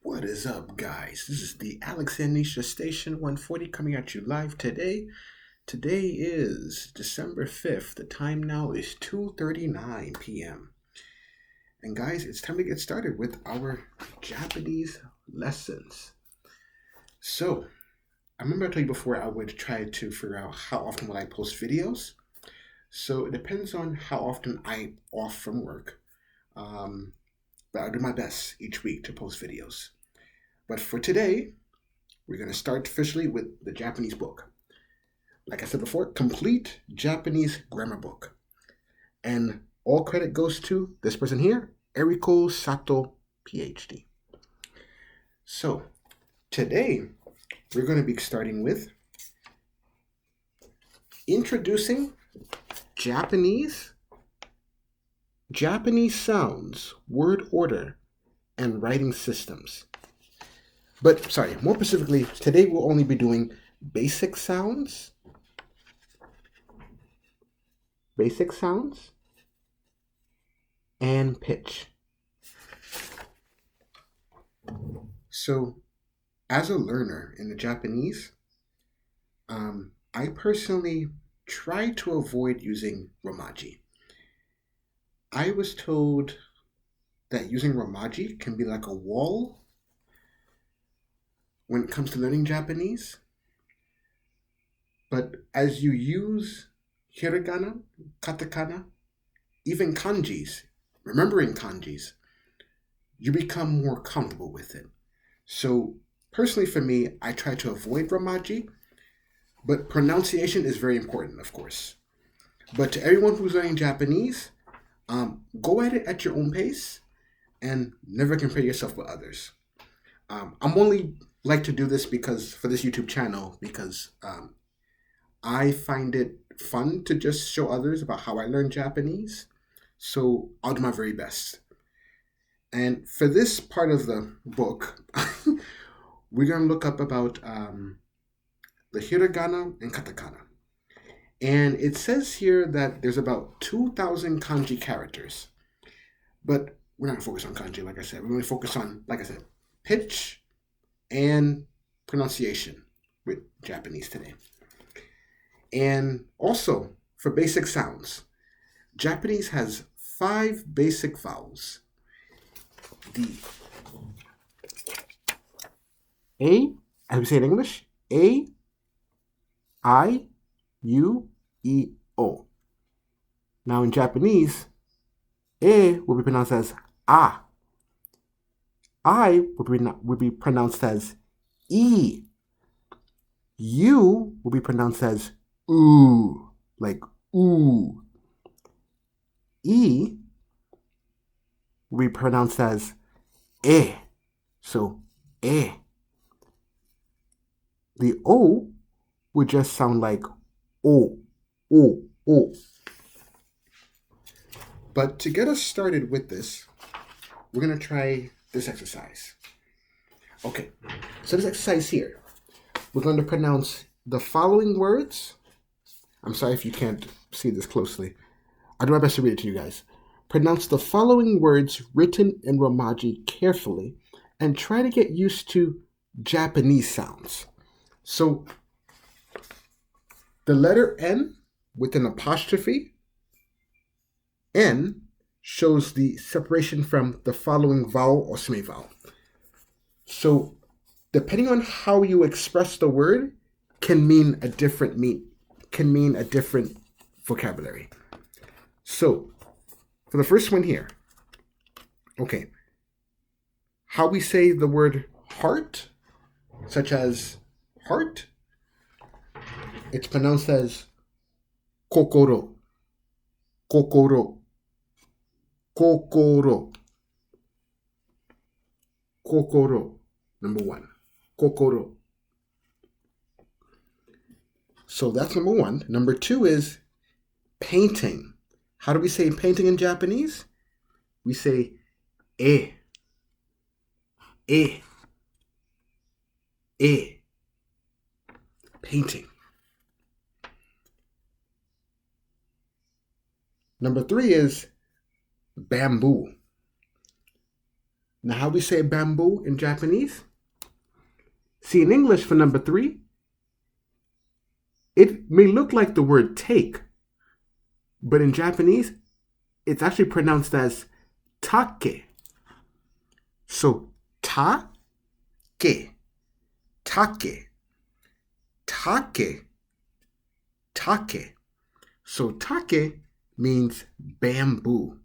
What is up, guys? This is the Alex and Nisha Station 140 coming at you live today. Today is December 5th. The time now is 2:39 p.m. And guys, it's time to get started with our Japanese lessons. So, I remember I told you before I would try to figure out how often will I post videos. So, it depends on how often I'm off from work. Um, but I'll do my best each week to post videos. But for today, we're going to start officially with the Japanese book. Like I said before, complete Japanese grammar book. And all credit goes to this person here, Eriko Sato, PhD. So, today we're going to be starting with introducing Japanese, Japanese sounds, word order, and writing systems. But, sorry, more specifically, today we'll only be doing basic sounds, and pitch. So, as a learner in the Japanese, I personally try to avoid using Romaji. I was told that using Romaji can be like a wall when it comes to learning Japanese. But as you use hiragana, katakana, even kanjis, remembering kanjis, you become more comfortable with it. So, personally for me, I try to avoid Romaji, but pronunciation is very important, of course. But to everyone who's learning Japanese, go at it at your own pace and never compare yourself with others. I'm only like to do this because for this YouTube channel because I find it fun to just show others about how I learn Japanese. So I'll do my very best. And for this part of the book, we're going to look up about the hiragana and katakana. And it says here that there's about 2,000 kanji characters. But we're not going to focus on kanji, like I said. We're going to focus on, like I said, pitch and pronunciation with Japanese today. And also, for basic sounds, Japanese has 5 basic vowels. The A, as we say in English, A, I, U, E, O. Now in Japanese, E will be pronounced as A. I would be pronounced as E. U will be pronounced as oo, like ooh. E will be pronounced as E, so E. The O would just sound like O, O, O. But to get us started with this, we're going to try this exercise. Okay, so this exercise here, we're going to pronounce the following words. I'm sorry if you can't see this closely. I'll do my best to read it to you guys. Pronounce the following words written in Romaji carefully and try to get used to Japanese sounds. So, the letter N with an apostrophe, N shows the separation from the following vowel or semivowel. So, depending on how you express the word, can mean a different vocabulary. So, for the first one here, okay, how we say the word heart, such as heart, it's pronounced as kokoro, kokoro, kokoro, kokoro. Number 1, kokoro. So that's number 1. Number 2 is painting. How do we say painting in Japanese? We say e, e, e. Painting. Number 3 is bamboo. Now, how we say bamboo in Japanese? See, in English for number 3, it may look like the word take, but in Japanese, it's actually pronounced as take. So, take, take, take, take. So, take means bamboo.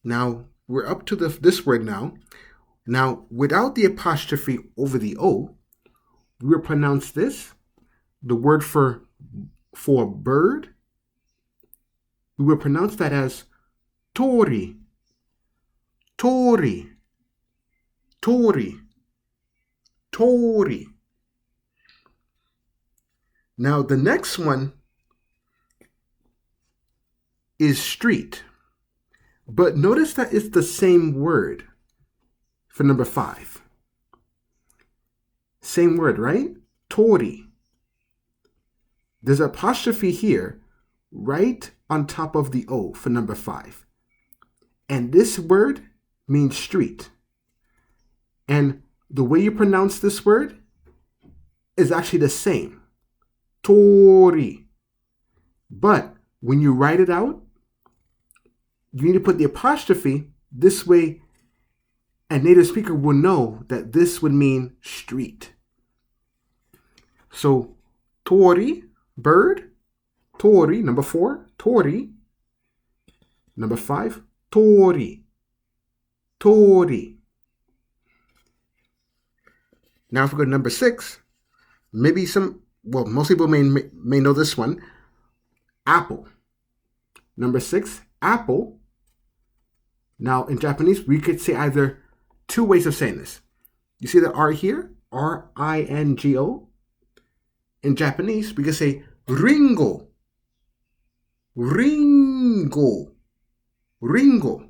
Now, we're up to this word now. Now, without the apostrophe over the O, we will pronounce this, the word for bird, we will pronounce that as tori, tori, tori, tori. Now, the next one is street. But notice that it's the same word for number 5. Same word, right? Tori. There's an apostrophe here right on top of the O for number 5. And this word means street. And the way you pronounce this word is actually the same. Tori. But when you write it out, you need to put the apostrophe. This way a native speaker will know that this would mean street. So, tori, bird. Tori, number 4, tori. Number 5, tori, tori. Now if we go to number 6, most people may know this one. Apple. Number 6, apple. Now, in Japanese, we could say either 2 ways of saying this. You see the R here? R-I-N-G-O. In Japanese, we could say ringo. Ringo. Ringo.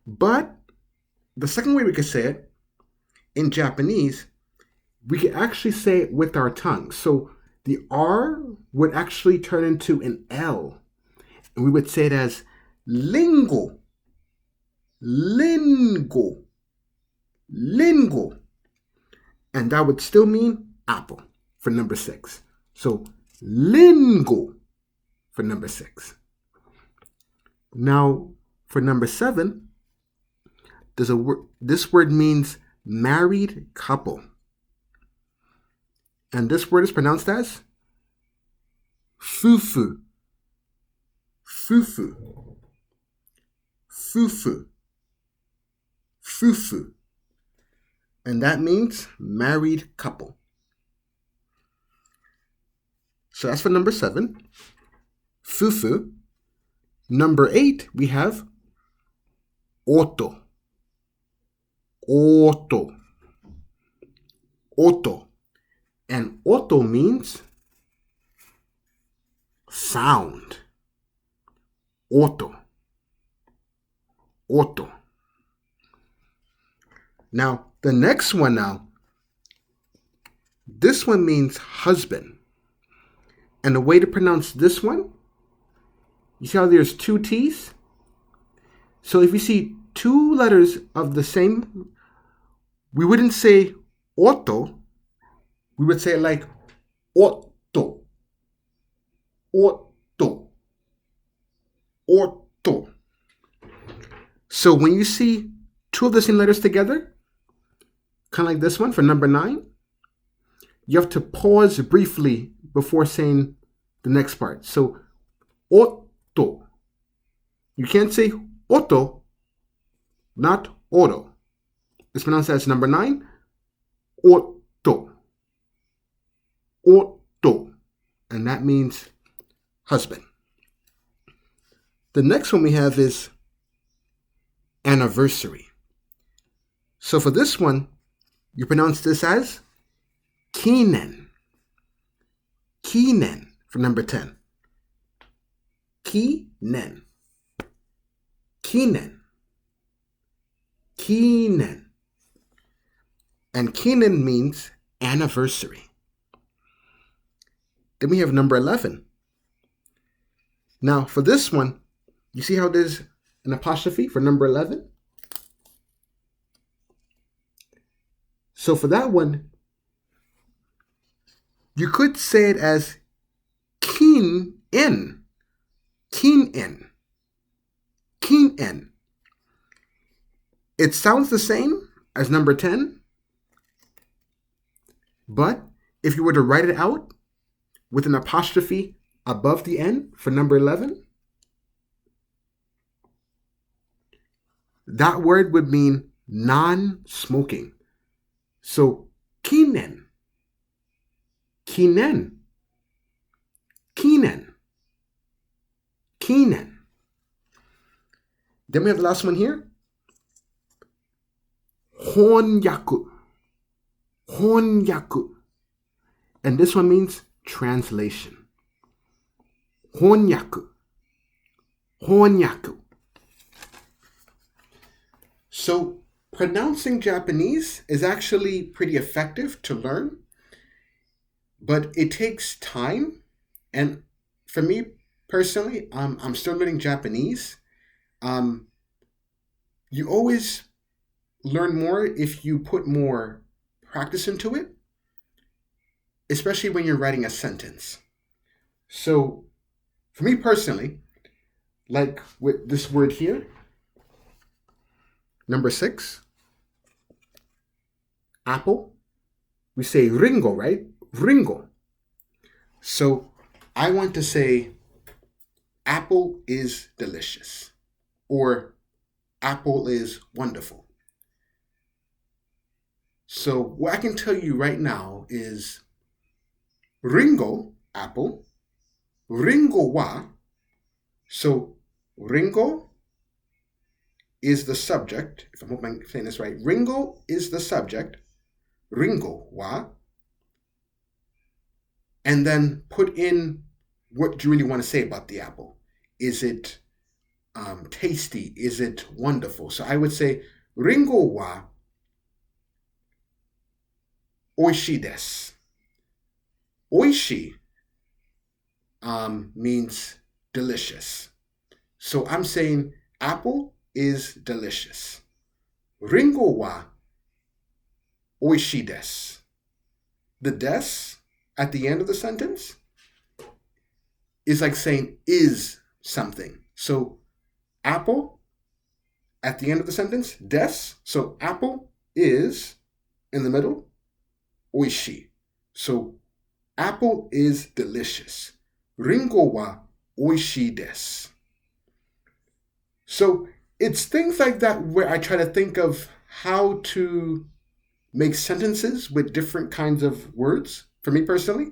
But the second way we could say it, in Japanese, we could actually say it with our tongue. So the R would actually turn into an L. And we would say it as lingo. Lingo. Lingo. And that would still mean apple for number 6. So lingo for number 6. Now for number 7, there's a word. This word means married couple. And this word is pronounced as fufu. Fufu. Fufu. Fufu. And that means married couple. So that's for number 7. Fufu. Number 8, we have oto. Oto. Oto. And oto means sound. Oto. Oto. Now, the next one now, this one means husband. And the way to pronounce this one, you see how there's 2 T's? So if you see 2 letters of the same, we wouldn't say oto, we would say it like otto. Otto. Otto. So when you see 2 of the same letters together, kind of like this one for number 9, you have to pause briefly before saying the next part. So, otto. You can't say otto, not oro. It's pronounced as number 9, otto. Otto. And that means husband. The next one we have is anniversary. So for this one, you pronounce this as kinen. Kinen for number 10. Kinen. Kinen. Kinen. And kinen means anniversary. Then we have number 11. Now for this one, you see how there's an apostrophe for number 11. So for that one, you could say it as keen in. Keen in. Keen in. It sounds the same as number 10, but if you were to write it out with an apostrophe above the N for number 11, that word would mean non-smoking. So, kinen, kinen, kinen, kinen. Then we have the last one here. Honyaku. Honyaku. And this one means translation. Honyaku. Honyaku. So, pronouncing Japanese is actually pretty effective to learn, but it takes time. And for me personally, I'm still learning Japanese. You always learn more if you put more practice into it, especially when you're writing a sentence. So, for me personally, like with this word here, number 6, apple, we say ringo, right? Ringo. So, I want to say apple is delicious, or apple is wonderful. So what I can tell you right now is ringo, apple, ringo wa. So ringo is the subject, if I'm saying this right. Ringo is the subject, ringo wa. And then put in what you really want to say about the apple. Is it tasty? Is it wonderful? So I would say ringo wa oishii desu. Oishii means delicious. So I'm saying apple is delicious. Ringo wa oishii desu. The des at the end of the sentence is like saying is something. So apple at the end of the sentence, des. So apple is in the middle, oishii. So apple is delicious. Ringo wa oishii desu. So it's things like that where I try to think of how to make sentences with different kinds of words, for me personally.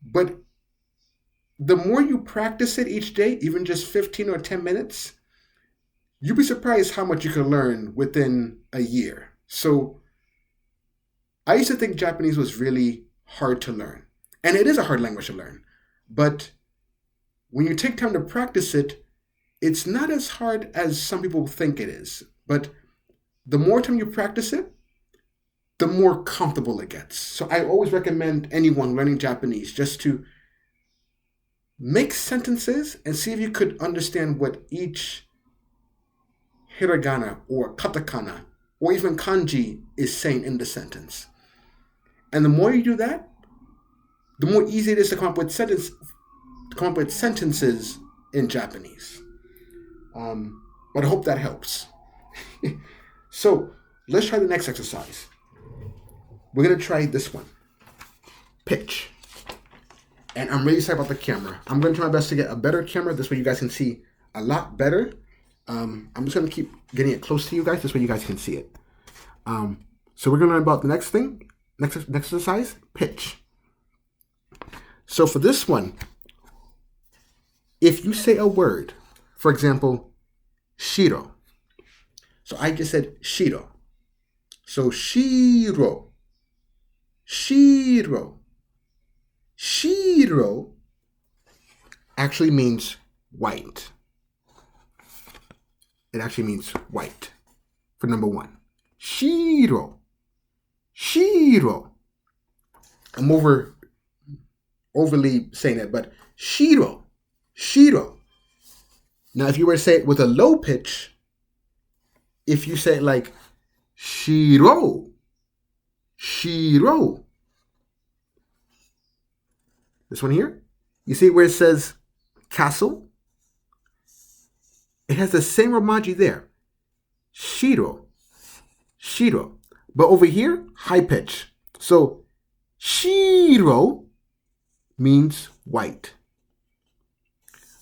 But the more you practice it each day, even just 15 or 10 minutes, you'll be surprised how much you can learn within a year. So I used to think Japanese was really hard to learn. And it is a hard language to learn. But when you take time to practice it, it's not as hard as some people think it is. But the more time you practice it, the more comfortable it gets. So I always recommend anyone learning Japanese just to make sentences and see if you could understand what each hiragana or katakana or even kanji is saying in the sentence. And the more you do that, the more easy it is to come up with sentences in Japanese. But I hope that helps. So let's try the next exercise. We're going to try this one. Pitch. And I'm really sorry about the camera. I'm going to try my best to get a better camera. This way you guys can see a lot better. I'm just going to keep getting it close to you guys. This way you guys can see it. So we're going to learn about the next thing. Next exercise, pitch. So for this one, if you say a word, for example, shiro. So I just said shiro. So shiro. Shiro. Shiro actually means white. It actually means white for number 1. Shiro. Shiro. I'm overly saying that, but shiro. Shiro. Now, if you were to say it with a low pitch, if you say it like shiro, shiro, this one here, you see where it says castle? It has the same romaji there. Shiro, shiro. But over here, high pitch. So shiro means white.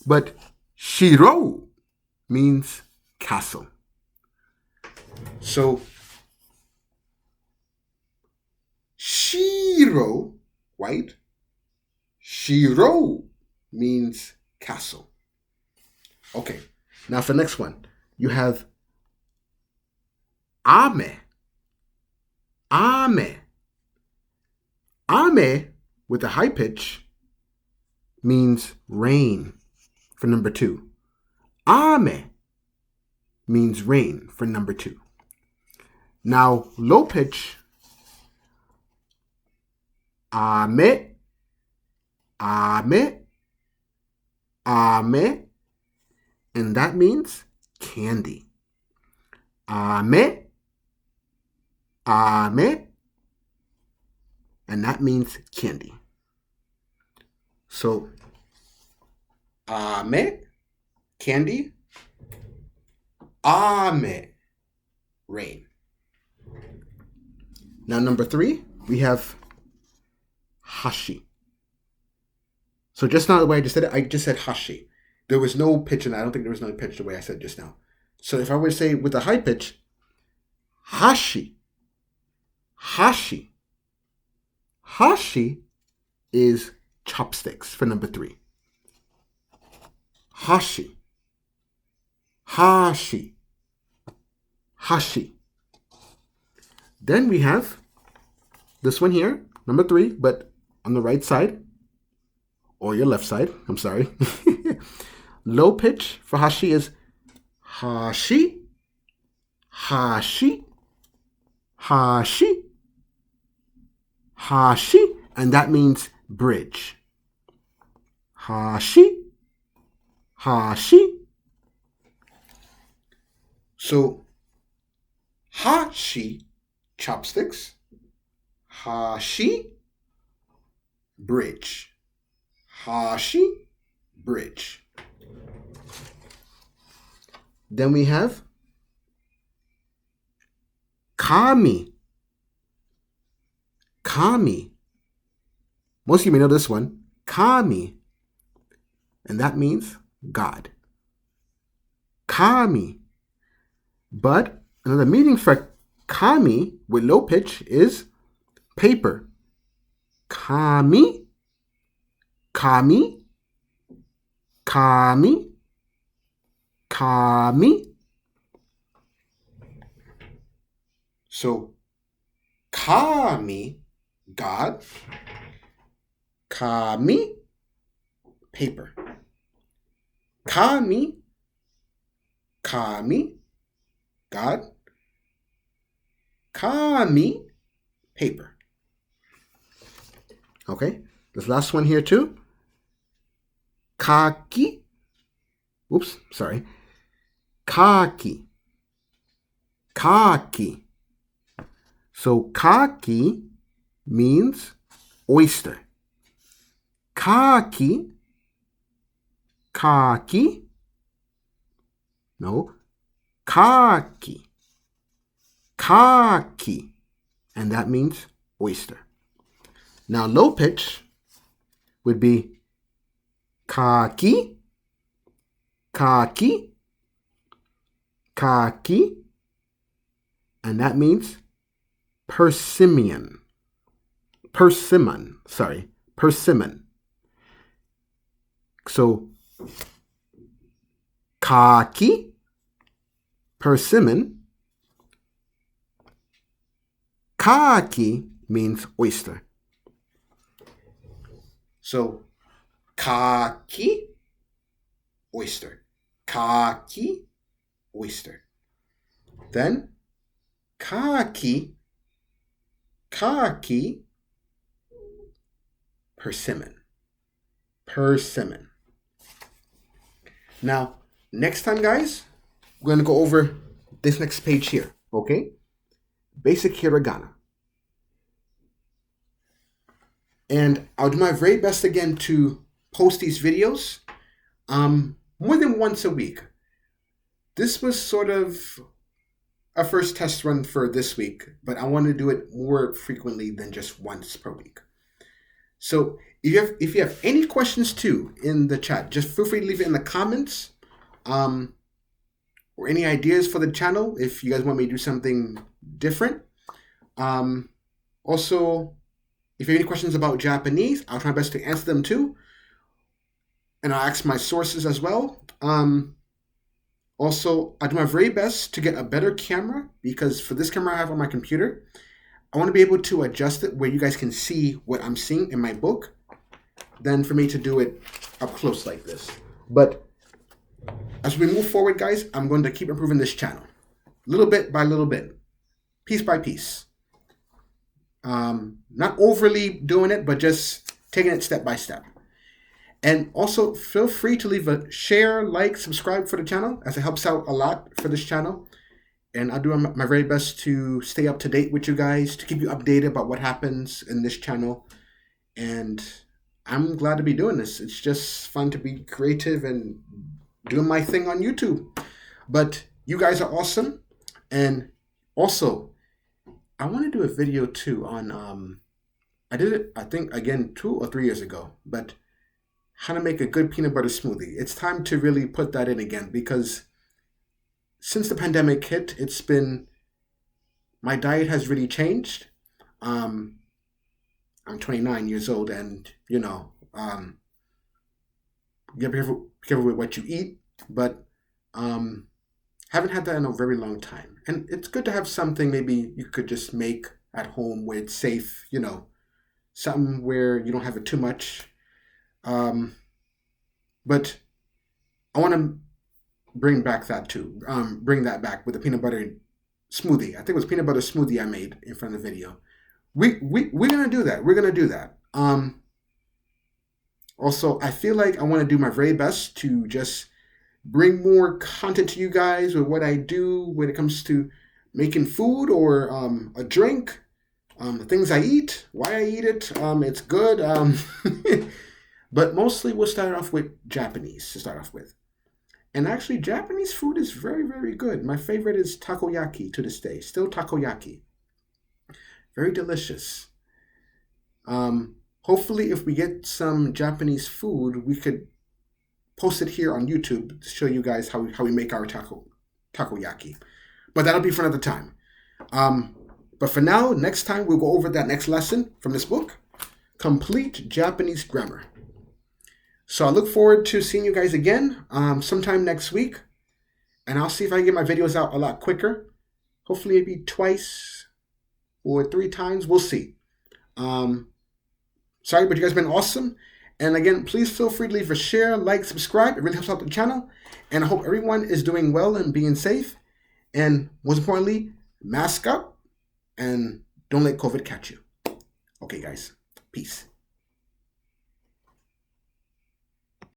But shiro means castle. So shiro, white. Shiro means castle. Okay, now for the next one, you have ame. Ame. Ame with a high pitch means rain for number 2. Ame means rain for number 2. Now, low pitch, ame, ame, ame, and that means candy. Ame, ame, and that means candy. So, ame, candy, ame, rain. Now, number 3, we have hashi. So just now, the way I just said it, I just said hashi. There was no pitch in that. I don't think there was no pitch the way I said just now. So if I were to say with a high pitch, hashi, hashi. Hashi is chopsticks for number 3. Hashi, hashi, hashi. Then we have this one here, number 3, but on the right side, or your left side, I'm sorry. Low pitch for hashi is hashi, hashi, hashi, hashi, and that means bridge. Hashi, hashi. So, hashi, chopsticks. Hashi, bridge. Hashi, bridge. Then we have kami. Kami. Most of you may know this one. Kami. And that means God. Kami. But another meaning for kami with low pitch is paper. Kami. Kami. Kami. Kami. So, kami, God. Kami, paper. Kami, kami, God. Kami, paper. Okay, this last one here too. Kaki. Oops, sorry. Kaki. Kaki. So kaki means oyster. Kaki. Kaki. No. Kaki. Kaki. And that means oyster. Now low pitch would be kaki. Kaki. Kaki. And that means persimmon. Persimmon. Sorry. Persimmon. So, kaki, persimmon. Kaki means oyster. So, kaki, oyster. Kaki, oyster. Then, kaki, kaki, persimmon. Persimmon. Now, next time, guys, we're going to go over this next page here, okay? Basic hiragana. And I'll do my very best again to post these videos more than once a week. This was sort of a first test run for this week, but I want to do it more frequently than just once per week. So if you have any questions too in the chat, just feel free to leave it in the comments, or any ideas for the channel if you guys want me to do something different. Also, if you have any questions about Japanese, I'll try my best to answer them too. And I'll ask my sources as well. Also, I do my very best to get a better camera, because for this camera I have on my computer, I want to be able to adjust it where you guys can see what I'm seeing in my book, than for me to do it up close like this. But as we move forward, guys, I'm going to keep improving this channel, little bit by little bit, piece by piece. Not overly doing it, but just taking it step by step. And also, feel free to leave a share, like, subscribe for the channel, as it helps out a lot for this channel. And I'll do my very best to stay up to date with you guys, to keep you updated about what happens in this channel. And I'm glad to be doing this. It's just fun to be creative and doing my thing on YouTube. But you guys are awesome. And also, I want to do a video too on, I did it, I think, again, 2 or 3 years ago, but how to make a good peanut butter smoothie. It's time to really put that in again, because since the pandemic hit, my diet has really changed. I'm 29 years old, and, you know, you gotta be careful with what you eat, but haven't had that in a very long time. And it's good to have something maybe you could just make at home where it's safe, you know, something where you don't have it too much. But I want to bring back that too. Bring that back with the peanut butter smoothie. I think it was peanut butter smoothie I made in front of the video. We're gonna do that. We're gonna do that. Also, I feel like I want to do my very best to just bring more content to you guys with what I do when it comes to making food or a drink, the things I eat, why I eat it. It's good. But mostly we'll start off with Japanese to start off with. And actually, Japanese food is very, very good. My favorite is takoyaki to this day. Still takoyaki. Very delicious. Hopefully, if we get some Japanese food, we could post it here on YouTube to show you guys how we make our takoyaki. But that'll be for another time. But for now, next time, we'll go over that next lesson from this book, Complete Japanese Grammar. So I look forward to seeing you guys again sometime next week. And I'll see if I can get my videos out a lot quicker. Hopefully maybe 2 or 3 times. We'll see. Sorry, but you guys have been awesome. And again, please feel free to leave a share, like, subscribe. It really helps out the channel. And I hope everyone is doing well and being safe. And most importantly, mask up and don't let COVID catch you. Okay, guys. Peace.